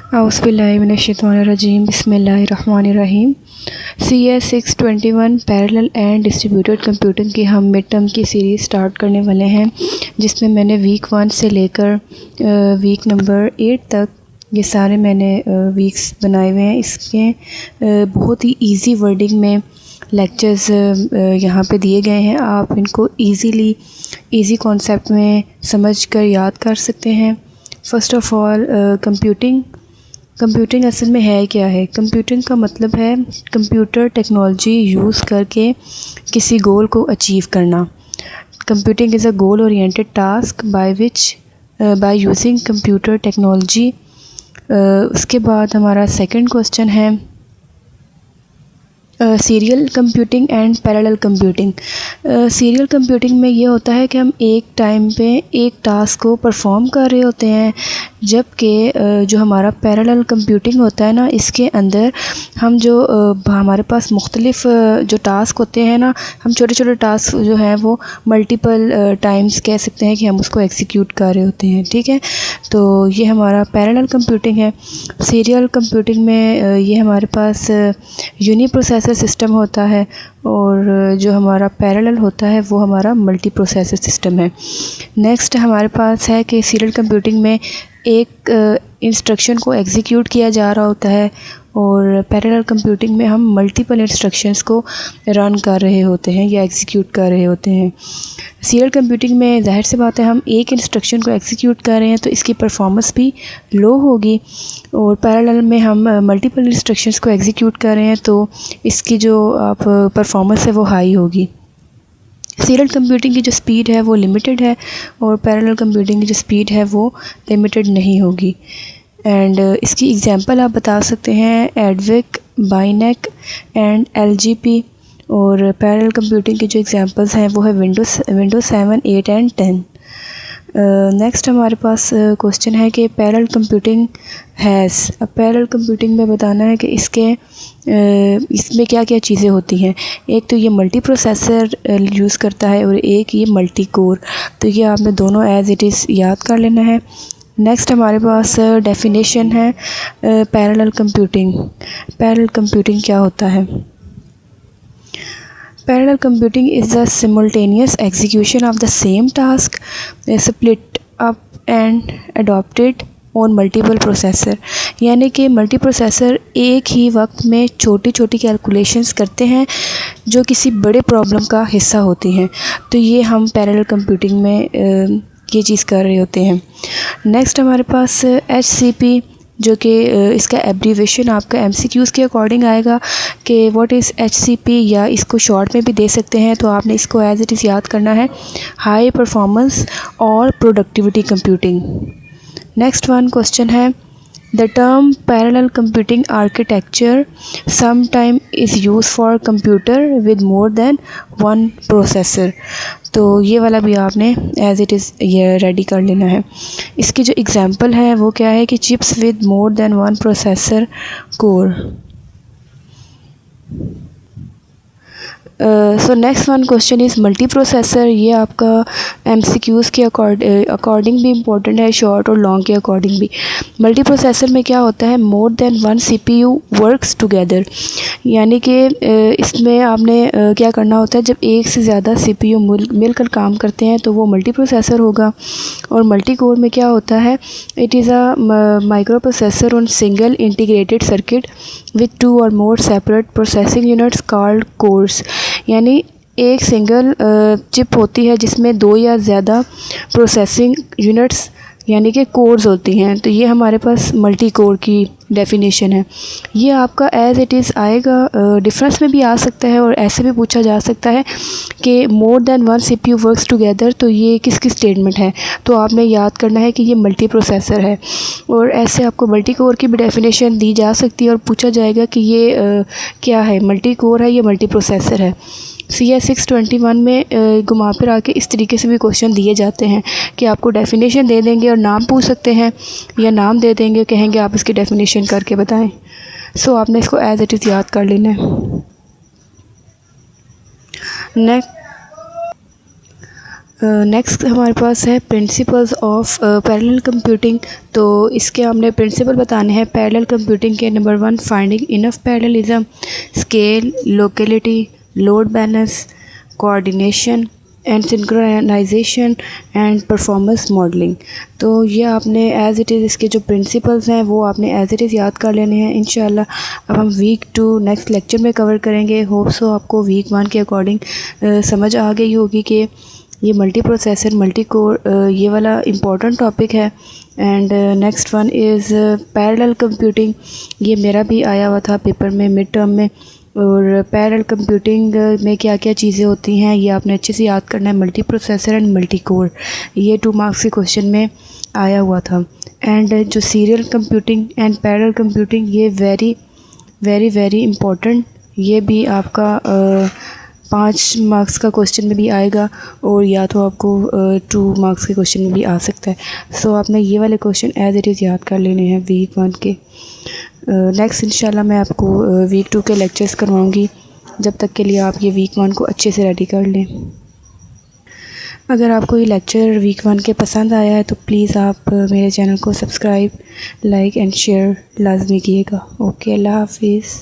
औज़ुबिल्लाहिमिनश्शैतानिर्रजीम बिस्मिल्लाहिर्रहमानिर्रहीम। CS 621 parallel and distributed computing की हम मिड टर्म की सीरीज़ स्टार्ट करने वाले हैं, जिसमें मैंने वीक 1 से लेकर वीक नंबर 8 तक ये सारे मैंने वीक्स बनाए हुए हैं। इसके बहुत ही इजी वर्डिंग में लेक्चर्स यहाँ पे दिए गए हैं। आप इनको इजी कॉन्सेप्ट में समझकर याद कर सकते हैं। फ़र्स्ट ऑफ़ ऑल कंप्यूटिंग असल में है क्या है। कंप्यूटिंग का मतलब है कंप्यूटर टेक्नोलॉजी यूज़ करके किसी गोल को अचीव करना। Computing is a goal oriented task by using computer technology. उसके बाद हमारा सेकंड क्वेश्चन है serial computing and parallel computing. Serial computing में ये होता है कि हम एक टाइम पे एक टास्क को परफॉर्म कर रहे होते हैं, जबकि जो हमारा पैरेलल कंप्यूटिंग होता है ना, इसके अंदर हम जो हमारे पास मुख्तलिफ जो टास्क होते हैं ना, हम छोटे छोटे टास्क जो हैं वो मल्टीपल टाइम्स कह सकते हैं कि हम उसको एग्जीक्यूट कर रहे होते हैं। ठीक है, तो ये हमारा पैरेलल कंप्यूटिंग है। सीरियल कंप्यूटिंग में ये हमारे पास यूनी प्रोसेसर सिस्टम होता है, और जो हमारा पैरेलल होता है वो हमारा मल्टी प्रोसेसर सिस्टम है। नेक्स्ट हमारे पास है कि सीरियल कंप्यूटिंग में एक इंस्ट्रक्शन को एग्जीक्यूट किया जा रहा होता है, और पैरेलल कंप्यूटिंग में हम मल्टीपल इंस्ट्रक्शंस को रन कर रहे होते हैं या एग्जीक्यूट कर रहे होते हैं। सीरियल कंप्यूटिंग में ज़ाहिर सी बात है हम एक इंस्ट्रक्शन को एग्जीक्यूट कर रहे हैं तो इसकी परफॉर्मेंस भी लो होगी, और पैरेलल में हम मल्टीपल इंस्ट्रक्शंस को एग्जीक्यूट कर रहे हैं तो इसकी जो आप परफॉर्मेंस है वो हाई होगी। सीरियल कंप्यूटिंग की जो स्पीड है वो लिमिटेड है, और पैरेलल कंप्यूटिंग की जो स्पीड है वो लिमिटेड नहीं होगी। एंड इसकी एग्जांपल आप बता सकते हैं एडविक, बाइनेक एंड LGP। और पैरेलल कंप्यूटिंग की जो एग्जांपल्स हैं वो है विंडोज़ 7, 8 एंड 10। नेक्स्ट हमारे पास क्वेश्चन है कि पैरेलल कंप्यूटिंग अब पैरेलल कंप्यूटिंग में बताना है कि इसमें क्या क्या चीज़ें होती हैं। एक तो ये मल्टी प्रोसेसर यूज़ करता है, और एक ये मल्टी कोर। तो ये आपने दोनों एज इट इज़ याद कर लेना है। नेक्स्ट हमारे पास डेफिनेशन है पैरेलल कंप्यूटिंग। पैरेलल कंप्यूटिंग क्या होता है। Parallel computing is the simultaneous execution of the same task split up and adopted on multiple processor। यानी कि मल्टी प्रोसेसर एक ही वक्त में छोटी छोटी कैलकुलेशंस करते हैं जो किसी बड़े प्रॉब्लम का हिस्सा होती हैं। तो ये हम पैरेलल कंप्यूटिंग में ये चीज़ कर रहे होते हैं। नेक्स्ट हमारे पास HCP, जो कि इसका एब्रीवेशन आपका MCQs के अकॉर्डिंग आएगा कि व्हाट इज़ HCP, या इसको शॉर्ट में भी दे सकते हैं। तो आपने इसको एज इट इज़ याद करना है, हाई परफॉर्मेंस और productivity computing. Next one question है the term parallel computing architecture sometime is use for computer with more than one processor. तो ये वाला भी आपने एज इट इज़ ये रेडी कर लेना है। इसकी जो एग्जांपल है वो क्या है कि chips with more than one processor core. So next one question is multi processor. ये आपका MCQs के अकॉर्डिंग भी इम्पोर्टेंट है, शॉर्ट और लॉन्ग के अकॉर्डिंग भी। मल्टी प्रोसेसर में क्या होता है, मोर than one CPU works together. यानी कि इसमें आपने क्या करना होता है, जब एक से ज़्यादा CPU मिलकर काम करते हैं तो वो मल्टी प्रोसेसर होगा। और मल्टी कोर में क्या होता है, it is a micro processor on single integrated circuit with 2 और more separate processing units called cores. यानी एक सिंगल चिप होती है जिसमें 2 या ज़्यादा प्रोसेसिंग यूनिट्स यानी कि कोर्स होती हैं। तो ये हमारे पास मल्टी कोर की डेफिनेशन है। ये आपका एज इट इज़ आएगा, डिफरेंस में भी आ सकता है और ऐसे भी पूछा जा सकता है कि मोर than one CPU works together. तो ये किसकी स्टेटमेंट है, तो आपने याद करना है कि ये मल्टी प्रोसेसर है। और ऐसे आपको मल्टी कोर की भी डेफिनेशन दी जा सकती है और पूछा जाएगा कि ये क्या है, मल्टी कोर है या मल्टी प्रोसेसर है। CS 621 में घुमा फिर आके इस तरीके से भी क्वेश्चन दिए जाते हैं कि आपको डेफिनेशन दे देंगे और नाम पूछ सकते हैं, या नाम दे देंगे, कहेंगे आप इसकी डेफिनेशन करके बताएं। सो आपने इसको एज इट इज़ याद कर लेना है। नेक्स्ट हमारे पास है प्रिंसिपल्स ऑफ पैरेलल कंप्यूटिंग। तो इसके हमने प्रिंसिपल बताने हैं पैरेलल कंप्यूटिंग के। Number 1, finding enough parallelism, scale, locality, load balance, coordination and synchronization and performance modelling. तो ये आपने एज़ इट इज़ इसके जो प्रिंसिपल्स हैं वो आपने एज़ इट इज़ याद कर लेने हैं इंशाल्लाह। अब हम वीक 2 नेक्स्ट लेक्चर में कवर करेंगे। होप सो आपको वीक 1 के अकॉर्डिंग समझ आ गई होगी कि ये मल्टी प्रोसेसर मल्टी कोर ये वाला इम्पोर्टेंट टॉपिक है। And next one is parallel computing. ये मेरा भी आया हुआ था पेपर में मिड टर्म में। और पैरेलल कंप्यूटिंग में क्या क्या चीज़ें होती हैं ये आपने अच्छे से याद करना है। Multi processor and multi core, ये 2 मार्क्स के क्वेश्चन में आया हुआ था। एंड जो serial computing and parallel computing ये वेरी वेरी वेरी इम्पोर्टेंट, ये भी आपका 5 मार्क्स का क्वेश्चन में भी आएगा और या तो आपको 2 मार्क्स के क्वेश्चन में भी आ सकता है। सो आपने ये वाले क्वेश्चन एज़ इट इज़ याद कर लेने हैं वीक 1 के। नेक्स्ट इंशाल्लाह मैं आपको वीक 2 के लेक्चर्स करवाऊँगी। जब तक के लिए आप ये वीक 1 को अच्छे से रेडी कर लें। अगर आपको ये लेक्चर वीक 1 के पसंद आया है तो प्लीज़ आप मेरे चैनल को सब्सक्राइब, लाइक एंड शेयर लाजमी कीजिएगा। ओके, अल्लाह हाफिज़।